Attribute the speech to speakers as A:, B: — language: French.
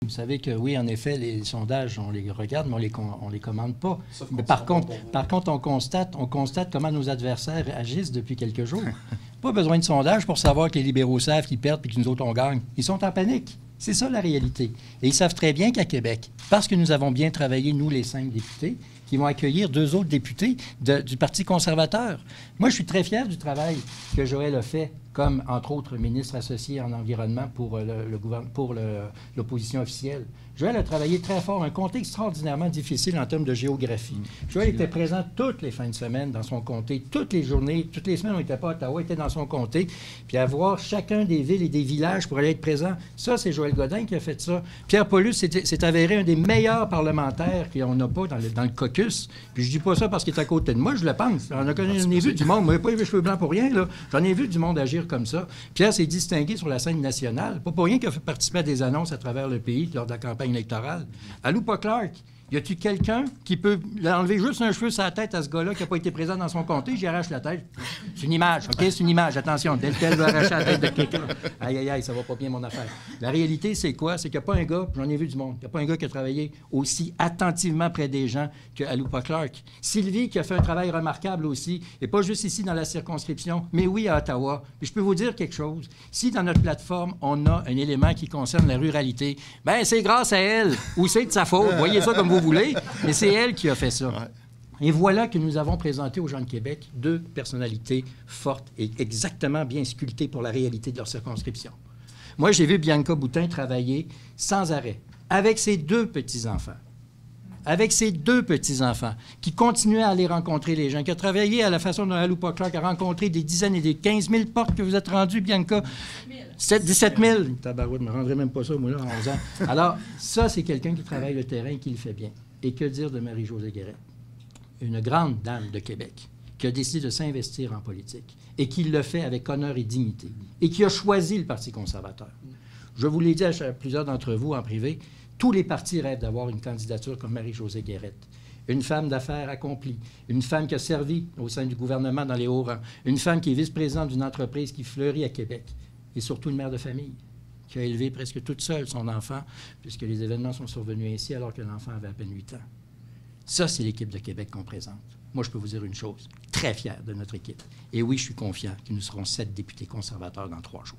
A: Vous savez que oui, en effet, les sondages, on les regarde, mais on les commande pas. Mais par contre, on constate comment nos adversaires agissent depuis quelques jours. Pas besoin de sondage pour savoir que les libéraux savent qu'ils perdent et que nous autres, on gagne. Ils sont en panique. C'est ça la réalité. Et ils savent très bien qu'à Québec, parce que nous avons bien travaillé, nous, les 5 députés, qui vont accueillir 2 autres députés du Parti conservateur. Moi, je suis très fier du travail que Joël a fait, comme, entre autres, ministre associé en environnement pour l'opposition officielle. Joël a travaillé très fort, un comté extraordinairement difficile en termes de géographie. Joël était présent toutes les fins de semaine dans son comté, toutes les journées, toutes les semaines, on n'était pas à Ottawa, il était dans son comté. Puis à voir chacun des villes et des villages pour aller être présent, ça, c'est Joël Godin qui a fait ça. Pierre Paulus s'est avéré un des meilleurs parlementaires qu'on n'a pas dans le caucus. Puis je dis pas ça parce qu'il est à côté de moi, je le pense. J'en ai vu du monde, moi, pas les cheveux blancs pour rien, là. J'en ai vu du monde agir comme ça. Pierre s'est distingué sur la scène nationale, pas pour rien qu'il a fait participer à des annonces à travers le pays lors de la campagne électorale. À Loupa Clark, y a-t-il quelqu'un qui peut enlever juste un cheveu sur la tête à ce gars-là qui n'a pas été présent dans son comté? J'y arrache la tête. C'est une image, OK? C'est une image. Attention, tel veut arracher la tête de quelqu'un. Aïe, aïe, aïe, ça va pas bien, mon affaire. La réalité, c'est quoi? C'est qu'il n'y a pas un gars, j'en ai vu du monde, il n'y a pas un gars qui a travaillé aussi attentivement près des gens qu'à Loupa Clark. Sylvie, qui a fait un travail remarquable aussi, et pas juste ici dans la circonscription, mais oui à Ottawa. Puis je peux vous dire quelque chose. Si dans notre plateforme, on a un élément qui concerne la ruralité, bien, c'est grâce à elle, ou c'est de sa faute. Voyez ça comme vous voulez, mais c'est elle qui a fait ça. Ouais. Et voilà que nous avons présenté aux gens de Québec 2 personnalités fortes et exactement bien sculptées pour la réalité de leur circonscription. Moi, j'ai vu Bianca Boutin travailler sans arrêt avec ses 2 petits-enfants. Avec ses 2 petits-enfants, qui continuaient à aller rencontrer les gens, qui a travaillé à la façon dont Loupa Clark a rencontré des dizaines et des 15 000 portes que vous êtes rendues, Bianca. 17 000. Tabarouette, je ne me rendrai même pas ça, moi, là, en 11 ans. Alors, ça, c'est quelqu'un qui travaille le terrain et qui le fait bien. Et que dire de Marie-Josée Guérette? Une grande dame de Québec qui a décidé de s'investir en politique et qui le fait avec honneur et dignité et qui a choisi le Parti conservateur. Je vous l'ai dit à plusieurs d'entre vous en privé, tous les partis rêvent d'avoir une candidature comme Marie-Josée Guérette. Une femme d'affaires accomplie, une femme qui a servi au sein du gouvernement dans les hauts rangs, une femme qui est vice-présidente d'une entreprise qui fleurit à Québec, et surtout une mère de famille qui a élevé presque toute seule son enfant, puisque les événements sont survenus ainsi alors que l'enfant avait à peine 8 ans. Ça, c'est l'équipe de Québec qu'on présente. Moi, je peux vous dire une chose, très fier de notre équipe. Et oui, je suis confiant que nous serons 7 députés conservateurs dans 3 jours.